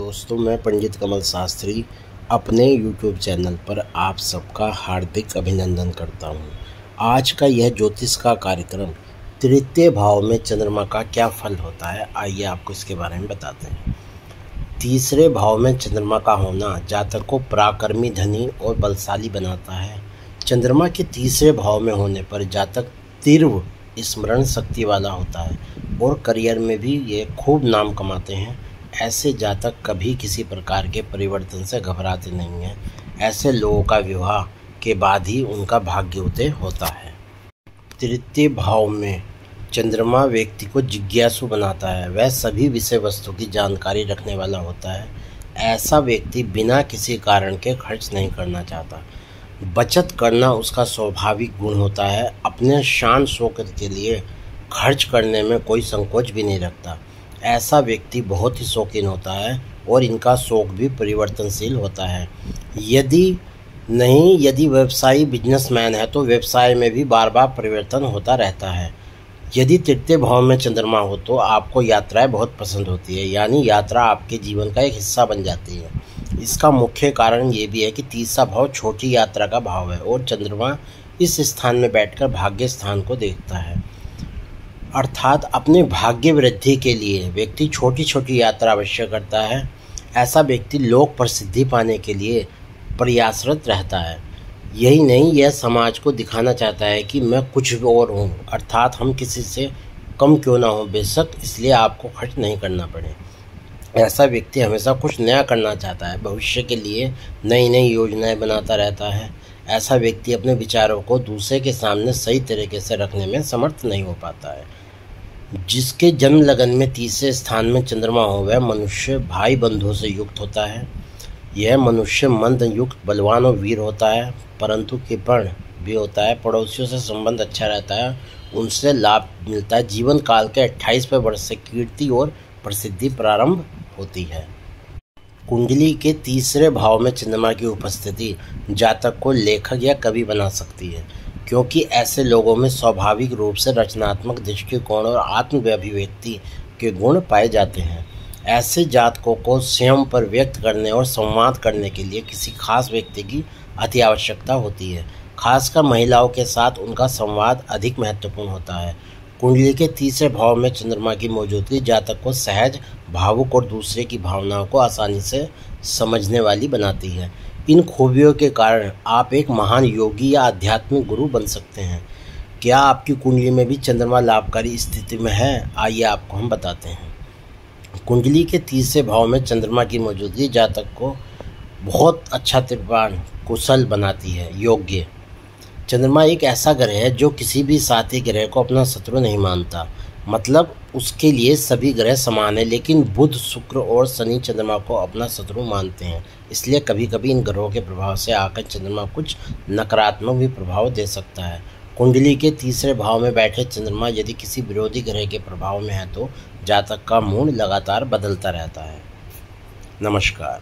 दोस्तों, मैं पंडित कमल शास्त्री अपने YouTube चैनल पर आप सबका हार्दिक अभिनंदन करता हूं। आज का यह ज्योतिष का कार्यक्रम तृतीय भाव में चंद्रमा का क्या फल होता है, आइए आपको इसके बारे में बताते हैं। तीसरे भाव में चंद्रमा का होना जातक को पराक्रमी, धनी और बलशाली बनाता है। चंद्रमा के तीसरे भाव में होने पर जातक तीव्र स्मरण शक्ति वाला होता है और करियर में भी ये खूब नाम कमाते हैं। ऐसे जातक कभी किसी प्रकार के परिवर्तन से घबराते नहीं हैं। ऐसे लोगों का विवाह के बाद ही उनका भाग्योदय होता है। तृतीय भाव में चंद्रमा व्यक्ति को जिज्ञासु बनाता है। वह सभी विषय वस्तु की जानकारी रखने वाला होता है। ऐसा व्यक्ति बिना किसी कारण के खर्च नहीं करना चाहता। बचत करना उसका स्वाभाविक गुण होता है। अपने शान शौकत के लिए खर्च करने में कोई संकोच भी नहीं रखता। ऐसा व्यक्ति बहुत ही शौकीन होता है और इनका शौक भी परिवर्तनशील होता है। यदि व्यवसायी बिजनेसमैन है तो व्यवसाय में भी बार बार परिवर्तन होता रहता है। यदि तृतीय भाव में चंद्रमा हो तो आपको यात्राएं बहुत पसंद होती है, यानी यात्रा आपके जीवन का एक हिस्सा बन जाती है। इसका मुख्य कारण ये भी है कि तीसरा भाव छोटी यात्रा का भाव है और चंद्रमा इस स्थान में बैठकर भाग्य स्थान को देखता है। अर्थात अपने भाग्य वृद्धि के लिए व्यक्ति छोटी छोटी यात्रा अवश्य करता है। ऐसा व्यक्ति लोक प्रसिद्धि पाने के लिए प्रयासरत रहता है। यही नहीं, यह समाज को दिखाना चाहता है कि मैं कुछ और हूँ, अर्थात हम किसी से कम क्यों ना हो, बेशक इसलिए आपको खर्च नहीं करना पड़े। ऐसा व्यक्ति हमेशा कुछ नया करना चाहता है, भविष्य के लिए नई नई योजनाएं बनाता रहता है। ऐसा व्यक्ति अपने विचारों को दूसरे के सामने सही तरीके से रखने में समर्थ नहीं हो पाता है। जिसके जन्म लगन में तीसरे स्थान में चंद्रमा हो वह मनुष्य भाई बंधुओं से युक्त होता है। यह मनुष्य मंद युक्त, बलवान और वीर होता है, परंतु कृपण भी होता है। पड़ोसियों से संबंध अच्छा रहता है, उनसे लाभ मिलता है। जीवन काल के 28वें वर्ष से कीर्ति और प्रसिद्धि प्रारंभ होती है। कुंडली के तीसरे भाव में चंद्रमा की उपस्थिति जातक को लेखक या कवि बना सकती है, क्योंकि ऐसे लोगों में स्वाभाविक रूप से रचनात्मक दृष्टिकोण और आत्म-अभिव्यक्ति के गुण पाए जाते हैं। ऐसे जातकों को स्वयं पर व्यक्त करने और संवाद करने के लिए किसी खास व्यक्ति की अति आवश्यकता होती है। खासकर महिलाओं के साथ उनका संवाद अधिक महत्वपूर्ण होता है। कुंडली के तीसरे भाव में चंद्रमा की मौजूदगी जातक को सहज, भावुक और दूसरे की भावनाओं को आसानी से समझने वाली बनाती है। इन खूबियों के कारण आप एक महान योगी या आध्यात्मिक गुरु बन सकते हैं। क्या आपकी कुंडली में भी चंद्रमा लाभकारी स्थिति में है? आइए आपको हम बताते हैं। कुंडली के तीसरे भाव में चंद्रमा की मौजूदगी जातक को बहुत अच्छा, त्रिपान, कुशल बनाती है, योग्य। चंद्रमा एक ऐसा ग्रह है जो किसी भी साथी ग्रह को अपना शत्रु नहीं मानता। मतलब उसके लिए सभी ग्रह समान है, लेकिन बुध, शुक्र और शनि चंद्रमा को अपना शत्रु मानते हैं। इसलिए कभी कभी इन ग्रहों के प्रभाव से आकर चंद्रमा कुछ नकारात्मक भी प्रभाव दे सकता है। कुंडली के तीसरे भाव में बैठे चंद्रमा यदि किसी विरोधी ग्रह के प्रभाव में है तो जातक का मूड लगातार बदलता रहता है। नमस्कार।